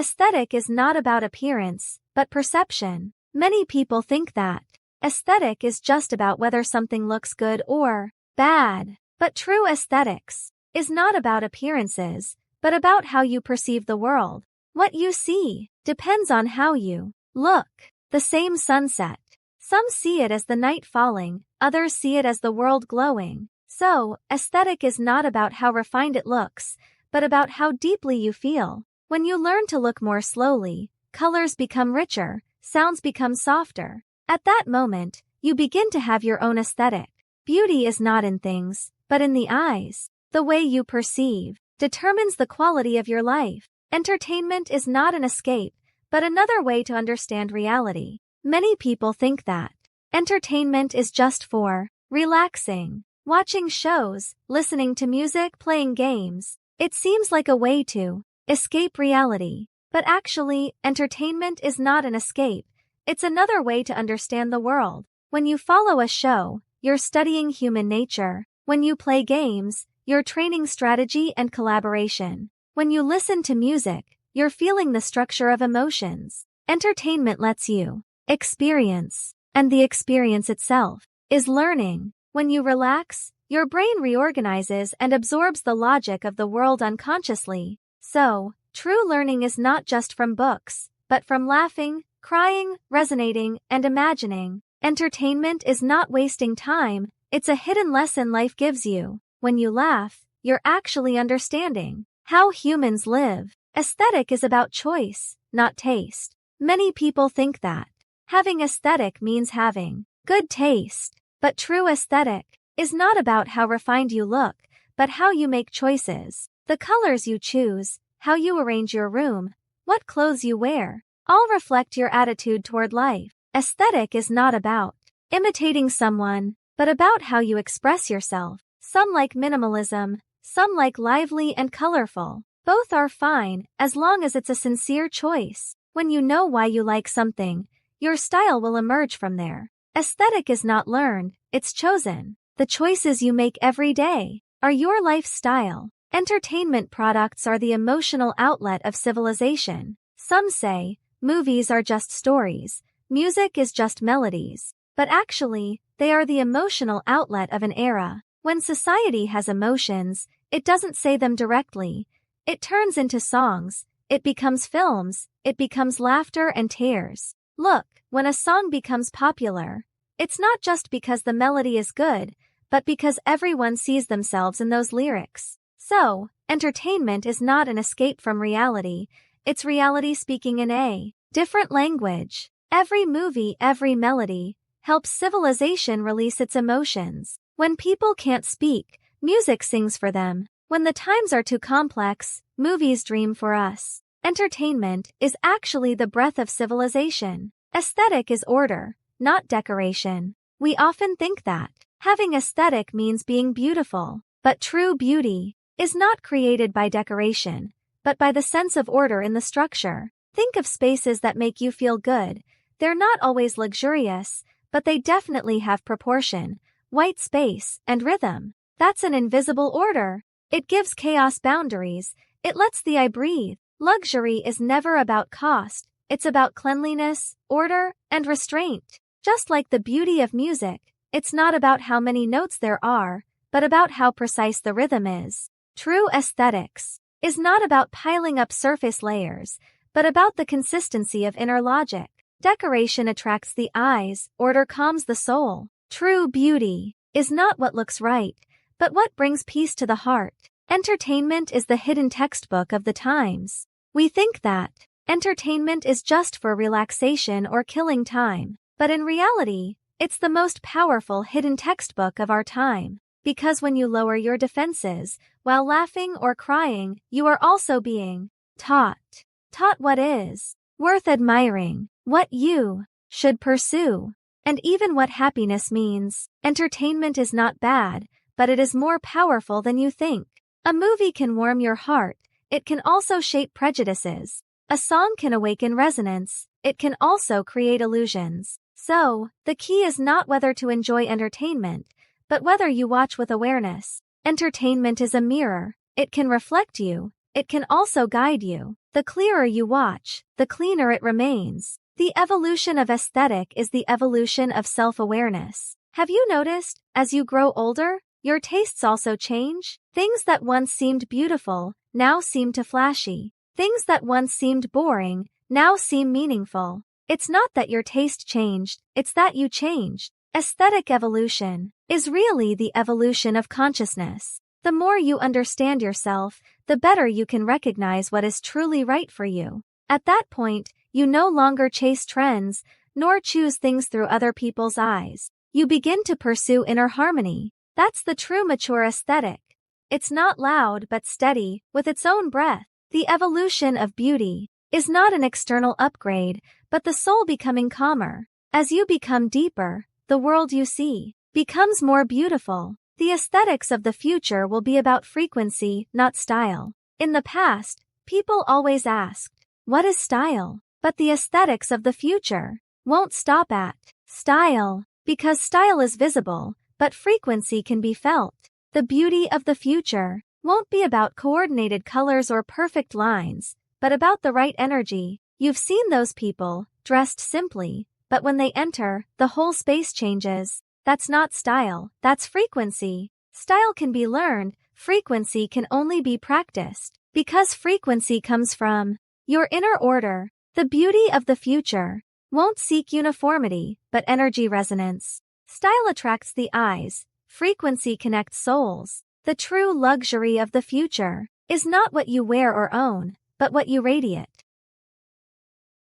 Aesthetic is not about appearance, but perception. Many people think that aesthetic is just about whether something looks good or bad. But true aesthetics is not about appearances, but about how you perceive the world. What you see depends on how you look. The same sunset. Some see it as the night falling, others see it as the world glowing. So, aesthetic is not about how refined it looks, but about how deeply you feel. When you learn to look more slowly, colors become richer, sounds become softer. At that moment, you begin to have your own aesthetic. Beauty is not in things, but in the eyes. The way you perceive determines the quality of your life. Entertainment is not an escape, but another way to understand reality. Many people think that entertainment is just for relaxing, watching shows, listening to music, playing games. It seems like a way to escape reality. But actually, entertainment is not an escape. It's another way to understand the world. When you follow a show, you're studying human nature. When you play games, you're training strategy and collaboration. When you listen to music, you're feeling the structure of emotions. Entertainment lets you experience, and the experience itself is learning. When you relax, your brain reorganizes and absorbs the logic of the world unconsciously. So, true learning is not just from books, but from laughing, crying, resonating, and imagining. Entertainment is not wasting time, it's a hidden lesson life gives you. When you laugh, you're actually understanding how humans live. Aesthetic is about choice, not taste. Many people think that having aesthetic means having good taste. But true aesthetic is not about how refined you look, but how you make choices. The colors you choose, how you arrange your room, what clothes you wear, all reflect your attitude toward life. Aesthetic is not about imitating someone, but about how you express yourself. Some like minimalism, some like lively and colorful. Both are fine, as long as it's a sincere choice. When you know why you like something, your style will emerge from there. Aesthetic is not learned, it's chosen. The choices you make every day are your lifestyle. Entertainment products are the emotional outlet of civilization. Some say, movies are just stories, music is just melodies. But actually, they are the emotional outlet of an era. When society has emotions, it doesn't say them directly. It turns into songs, it becomes films, it becomes laughter and tears. Look, when a song becomes popular, it's not just because the melody is good, but because everyone sees themselves in those lyrics. So, entertainment is not an escape from reality, it's reality speaking in a different language. Every movie, every melody, helps civilization release its emotions. When people can't speak, music sings for them. When the times are too complex, movies dream for us. Entertainment is actually the breath of civilization. Aesthetic is order, not decoration. We often think that having aesthetic means being beautiful, but true beauty is not created by decoration, but by the sense of order in the structure. Think of spaces that make you feel good. They're not always luxurious, but they definitely have proportion, white space, and rhythm. That's an invisible order. It gives chaos boundaries. It lets the eye breathe. Luxury is never about cost. It's about cleanliness, order, and restraint. Just like the beauty of music, it's not about how many notes there are, but about how precise the rhythm is. True aesthetics is not about piling up surface layers, but about the consistency of inner logic. Decoration attracts the eyes, order calms the soul. True beauty is not what looks right, but what brings peace to the heart. Entertainment is the hidden textbook of the times. We think that entertainment is just for relaxation or killing time, but in reality, it's the most powerful hidden textbook of our time. Because when you lower your defenses, while laughing or crying, you are also being taught. Taught what is worth admiring, what you should pursue, and even what happiness means. Entertainment is not bad, but it is more powerful than you think. A movie can warm your heart, it can also shape prejudices. A song can awaken resonance, it can also create illusions. So, the key is not whether to enjoy entertainment, but whether you watch with awareness. Entertainment is a mirror, it can reflect you, it can also guide you. The clearer you watch, the cleaner it remains. The evolution of aesthetic is the evolution of self-awareness. Have you noticed, as you grow older, your tastes also change? Things that once seemed beautiful, now seem too flashy. Things that once seemed boring, now seem meaningful. It's not that your taste changed, it's that you changed. Aesthetic evolution is really the evolution of consciousness. The more you understand yourself, the better you can recognize what is truly right for you. At that point, you no longer chase trends, nor choose things through other people's eyes. You begin to pursue inner harmony. That's the true mature aesthetic. It's not loud but steady, with its own breath. The evolution of beauty is not an external upgrade, but the soul becoming calmer. As you become deeper, the world you see becomes more beautiful. The aesthetics of the future will be about frequency, not style. In the past, people always asked, "What is style?" But the aesthetics of the future won't stop at style, because style is visible, but frequency can be felt. The beauty of the future won't be about coordinated colors or perfect lines, but about the right energy. You've seen those people, dressed simply, but when they enter, the whole space changes. That's not style, that's frequency. Style can be learned, frequency can only be practiced, because frequency comes from your inner order. The beauty of the future won't seek uniformity, but energy resonance. Style attracts the eyes, frequency connects souls. The true luxury of the future is not what you wear or own, but what you radiate.